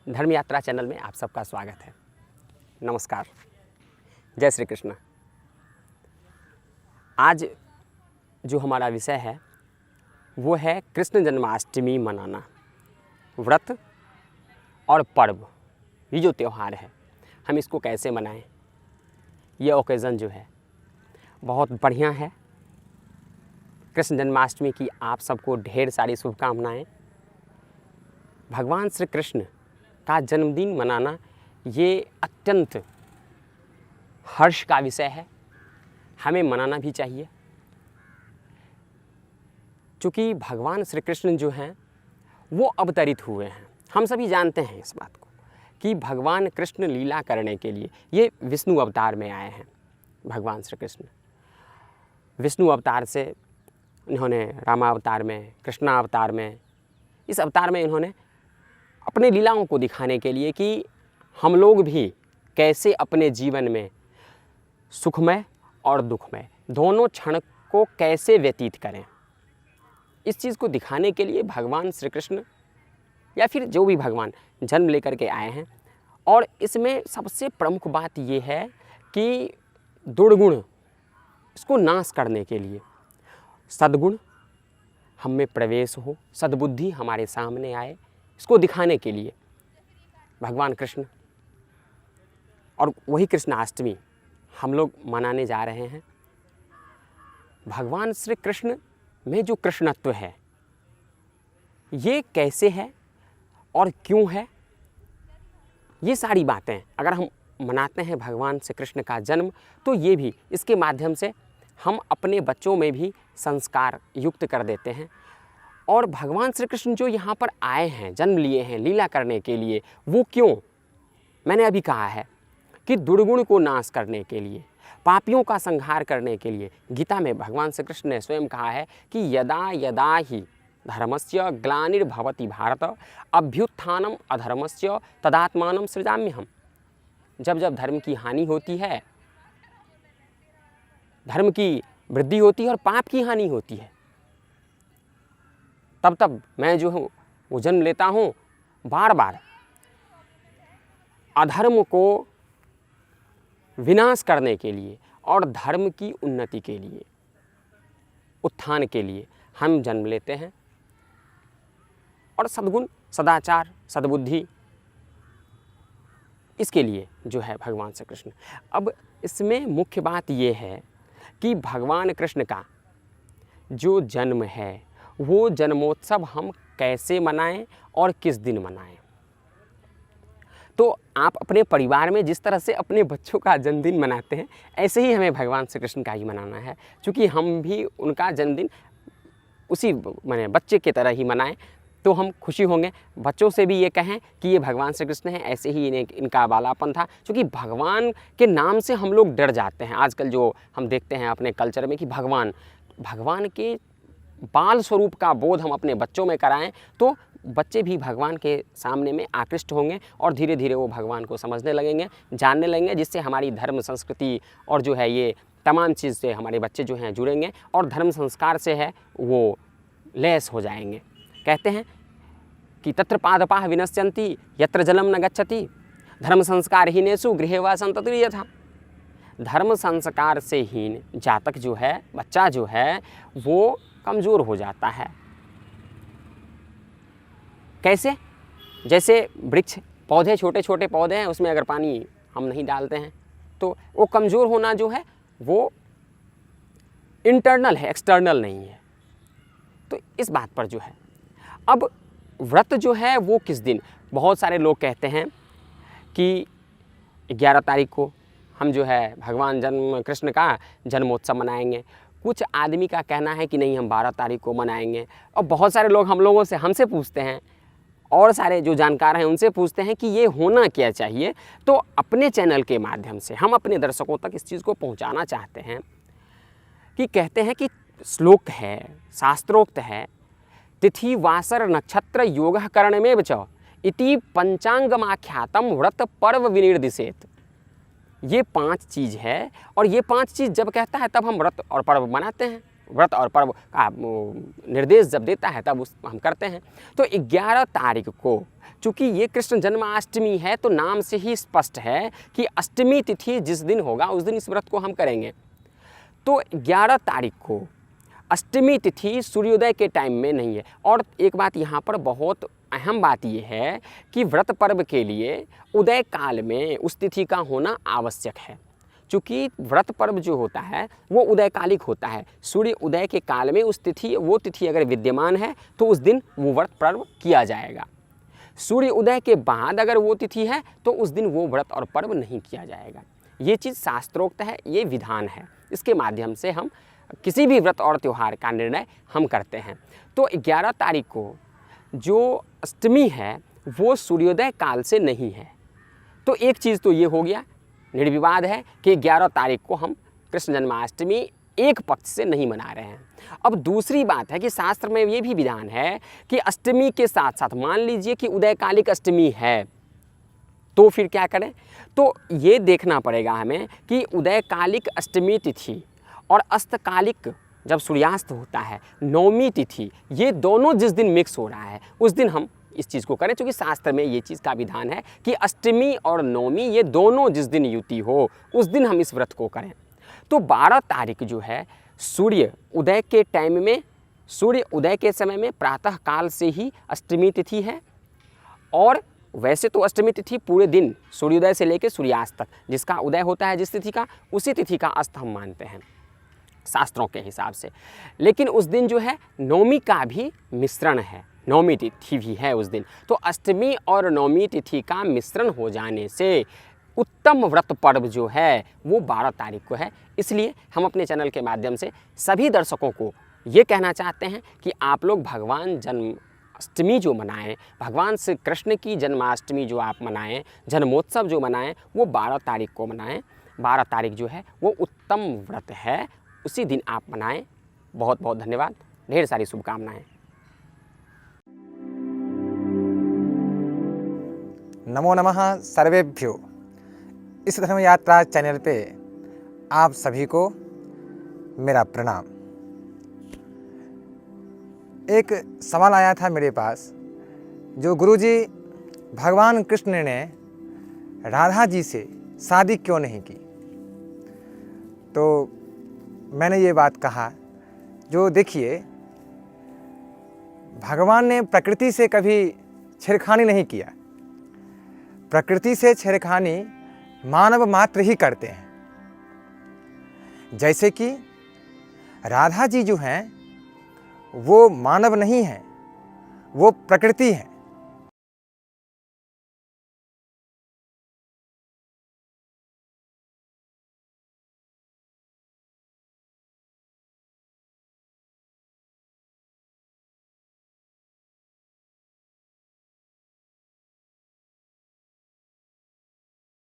धर्म यात्रा चैनल में आप सबका स्वागत है। नमस्कार, जय श्री कृष्ण। आज जो हमारा विषय है वो है कृष्ण जन्माष्टमी मनाना, व्रत और पर्व। ये जो त्यौहार है हम इसको कैसे मनाएं, ये ओकेज़न जो है बहुत बढ़िया है। कृष्ण जन्माष्टमी की आप सबको ढेर सारी शुभकामनाएं। भगवान श्री कृष्ण का जन्मदिन मनाना ये अत्यंत हर्ष का विषय है, हमें मनाना भी चाहिए। चूँकि भगवान श्री कृष्ण जो हैं वो अवतरित हुए हैं, हम सभी जानते हैं इस बात को कि भगवान कृष्ण लीला करने के लिए ये विष्णु अवतार में आए हैं। भगवान श्री कृष्ण विष्णु अवतार से इन्होंने रामावतार में, कृष्णावतार में, इस अवतार में इन्होंने अपने लीलाओं को दिखाने के लिए कि हम लोग भी कैसे अपने जीवन में सुखमय और दुखमय दोनों क्षण को कैसे व्यतीत करें, इस चीज़ को दिखाने के लिए भगवान श्री कृष्ण या फिर जो भी भगवान जन्म लेकर के आए हैं। और इसमें सबसे प्रमुख बात ये है कि दुर्गुण इसको नाश करने के लिए सद्गुण हम में प्रवेश हो, सद्बुद्धि हमारे सामने आए, इसको दिखाने के लिए भगवान कृष्ण और वही कृष्णाष्टमी हम लोग मनाने जा रहे हैं। भगवान श्री कृष्ण में जो कृष्णत्व है ये कैसे है और क्यों है, ये सारी बातें अगर हम मनाते हैं भगवान श्री कृष्ण का जन्म, तो ये भी इसके माध्यम से हम अपने बच्चों में भी संस्कार युक्त कर देते हैं। और भगवान श्री कृष्ण जो यहाँ पर आए हैं, जन्म लिए हैं लीला करने के लिए, वो क्यों? मैंने अभी कहा है कि दुर्गुण को नाश करने के लिए, पापियों का संहार करने के लिए। गीता में भगवान श्री कृष्ण ने स्वयं कहा है कि यदा यदा ही धर्मस्य ग्लानिर्भवति भारत अभ्युत्थानम अधर्मस्य तदात्मानं सृजाम्यहम्। जब जब धर्म की हानि होती है, धर्म की वृद्धि होती है और पाप की हानि होती है, तब तब मैं जो हूँ वो जन्म लेता हूँ बार बार अधर्म को विनाश करने के लिए और धर्म की उन्नति के लिए, उत्थान के लिए हम जन्म लेते हैं। और सद्गुण, सदाचार, सद्बुद्धि, इसके लिए जो है भगवान श्री कृष्ण। अब इसमें मुख्य बात ये है कि भगवान कृष्ण का जो जन्म है वो जन्मोत्सव हम कैसे मनाएं और किस दिन मनाएं। तो आप अपने परिवार में जिस तरह से अपने बच्चों का जन्मदिन मनाते हैं, ऐसे ही हमें भगवान श्री कृष्ण का ही मनाना है। क्योंकि हम भी उनका जन्मदिन उसी माने बच्चे की तरह ही मनाएं तो हम खुशी होंगे। बच्चों से भी ये कहें कि ये भगवान श्री कृष्ण हैं, ऐसे ही इनका बालापन था। क्योंकि भगवान के नाम से हम लोग डर जाते हैं। आजकल जो हम देखते हैं अपने कल्चर में कि भगवान के बाल स्वरूप का बोध हम अपने बच्चों में कराएं, तो बच्चे भी भगवान के सामने में आकृष्ट होंगे और धीरे धीरे वो भगवान को समझने लगेंगे, जानने लगेंगे, जिससे हमारी धर्म संस्कृति और जो है ये तमाम चीज़ से हमारे बच्चे जो हैं जुड़ेंगे और धर्म संस्कार से है वो लैस हो जाएंगे। कहते हैं कि तत्र पादपाः विनश्यन्ति यत्र जलम न गच्छति धर्म संस्कारहीनेषु गृहे वा सन्ततिर्यथा यथा। धर्म संस्कार से हीन जातक जो है, बच्चा जो है, वो कमज़ोर हो जाता है। कैसे? जैसे वृक्ष, पौधे, छोटे छोटे पौधे हैं, उसमें अगर पानी हम नहीं डालते हैं तो वो कमज़ोर होना जो है वो इंटरनल है, एक्सटर्नल नहीं है। तो इस बात पर जो है, अब व्रत जो है वो किस दिन? बहुत सारे लोग कहते हैं कि 11 तारीख को हम जो है भगवान कृष्ण का जन्मोत्सव मनाएंगे। कुछ आदमी का कहना है कि नहीं, हम 12 तारीख को मनाएंगे। और बहुत सारे लोग हमसे पूछते हैं, और सारे जो जानकार हैं उनसे पूछते हैं कि ये होना क्या चाहिए। तो अपने चैनल के माध्यम से हम अपने दर्शकों तक इस चीज़ को पहुंचाना चाहते हैं कि कहते हैं कि श्लोक है, शास्त्रोक्त है, तिथि वासर नक्षत्र योग करणमेव च इति पंचांगमाख्यातम व्रत पर्व विनिर्दिशेत। ये 5 चीज़ है और ये 5 चीज़ जब कहता है तब हम व्रत और पर्व मनाते हैं। व्रत और पर्व का निर्देश जब देता है तब हम करते हैं। तो 11 तारीख को चूँकि ये कृष्ण जन्माष्टमी है तो नाम से ही स्पष्ट है कि अष्टमी तिथि जिस दिन होगा उस दिन इस व्रत को हम करेंगे। तो 11 तारीख को अष्टमी तिथि सूर्योदय के टाइम में नहीं है। और एक बात यहाँ पर बहुत अहम बात ये है कि व्रत पर्व के लिए उदय काल में उस तिथि का होना आवश्यक है। चूँकि व्रत पर्व जो होता है वो उदयकालिक होता है, सूर्य उदय के काल में वो तिथि अगर विद्यमान है तो उस दिन वो व्रत पर्व किया जाएगा। सूर्य उदय के बाद अगर वो तिथि है तो उस दिन वो व्रत और पर्व नहीं किया जाएगा। ये चीज़ शास्त्रोक्त है, ये विधान है, इसके माध्यम से हम किसी भी व्रत और त्यौहार का निर्णय हम करते हैं। तो 11 तारीख को जो अष्टमी है वो सूर्योदय काल से नहीं है। तो एक चीज़ तो ये हो गया, निर्विवाद है कि 11 तारीख को हम कृष्ण जन्माष्टमी एक पक्ष से नहीं मना रहे हैं। अब दूसरी बात है कि शास्त्र में ये भी विधान है कि अष्टमी के साथ साथ मान लीजिए कि उदयकालिक अष्टमी है तो फिर क्या करें। तो ये देखना पड़ेगा हमें कि उदयकालिक अष्टमी तिथि और अस्तकालिक जब सूर्यास्त होता है नवमी तिथि, ये दोनों जिस दिन मिक्स हो रहा है उस दिन हम इस चीज़ को करें। क्योंकि शास्त्र में ये चीज़ का विधान है कि अष्टमी और नवमी ये दोनों जिस दिन युति हो उस दिन हम इस व्रत को करें। तो 12 तारीख जो है सूर्य उदय के टाइम में, सूर्य उदय के समय में प्रातः काल से ही अष्टमी तिथि है। और वैसे तो अष्टमी तिथि पूरे दिन सूर्योदय से लेकर सूर्यास्त तक जिसका उदय होता है जिस तिथि का, उसी तिथि का अस्त हम मानते हैं शास्त्रों के हिसाब से। लेकिन उस दिन जो है नवमी का भी मिश्रण है, नवमी तिथि भी है उस दिन। तो अष्टमी और नवमी तिथि का मिश्रण हो जाने से उत्तम व्रत पर्व जो है वो 12 तारीख को है। इसलिए हम अपने चैनल के माध्यम से सभी दर्शकों को ये कहना चाहते हैं कि आप लोग भगवान जन्माष्टमी जो मनाएं, भगवान श्री कृष्ण की जन्माष्टमी जो आप मनाएं, जन्मोत्सव जो मनाएं, वो 12 तारीख को मनाएं। 12 तारीख जो है वो उत्तम व्रत है, उसी दिन आप मनाएं। बहुत बहुत धन्यवाद, ढेर सारी शुभकामनाएं। नमो नमः सर्वेभ्यो। इस धर्म यात्रा चैनल पे आप सभी को मेरा प्रणाम। एक सवाल आया था मेरे पास, जो गुरुजी भगवान कृष्ण ने राधा जी से शादी क्यों नहीं की। तो मैंने ये बात कहा, जो देखिए भगवान ने प्रकृति से कभी छेड़खानी नहीं किया। प्रकृति से छेड़खानी मानव मात्र ही करते हैं। जैसे कि राधा जी जो हैं वो मानव नहीं हैं, वो प्रकृति हैं।